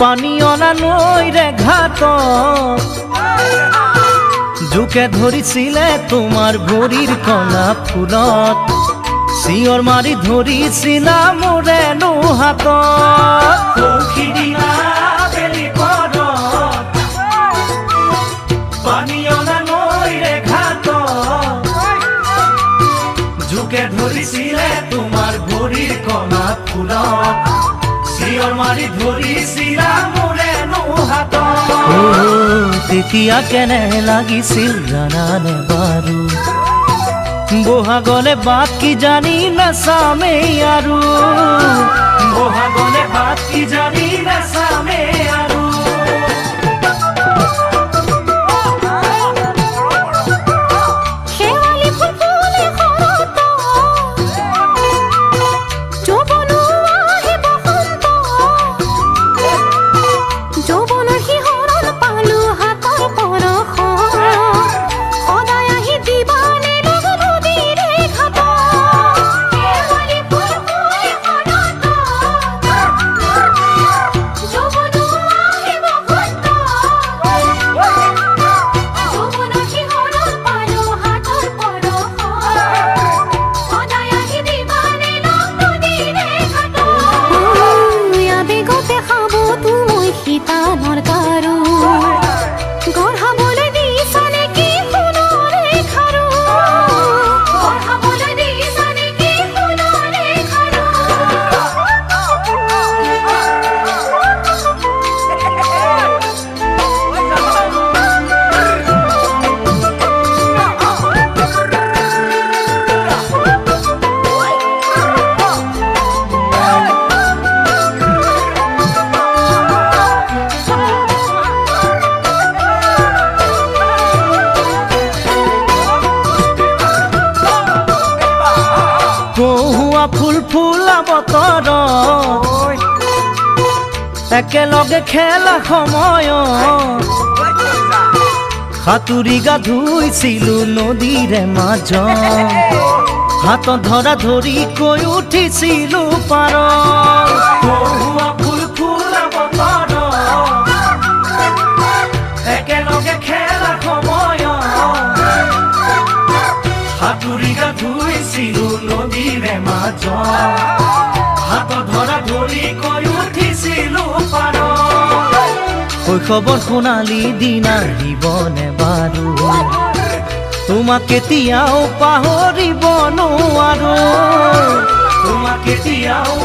পানী অনা নৈৰে ঘাট জোকে ধৰিছিলে তোমাৰ ভৰিৰ কণা ফুলত চিঞৰ মাৰি ধৰিছিলা মোৰেনো হাতত পানী অনা নৈৰে ঘাট জোকে ধৰিছিলে তোমাৰ ভৰিৰ কণা ফুলত চিঞৰ মাৰি ধৰিছিলা মোৰেনো হাতত তেতিয়া কেনে লাগিছিল জানানে বাৰু বহাগলে বাট কি জানি নাচামে আৰু বহাগলে বাট কি জানি নাচামে আৰু কহুৱা ফুল ফুলা বতৰ একেলগে খেলা সময় সাঁতুৰি গা ধুইছিলো নদীৰে মাজ হাতত ধৰা ধৰি কৈ উঠিছিলো পাৰ কহুৱা ফুল ফুলা বতৰ একেলগে খেলা সময় সাঁতুৰি গা ধুইছিলো নদীৰে মাজ হাতত ধৰা ধৰি কৈ উঠিছিলো পাৰ শৈশৱৰ সোণালী দিন আহিবনে বাৰু তোমাক কেতিয়াও পাহৰিব নোৱাৰো তোমাক কেতিয়াও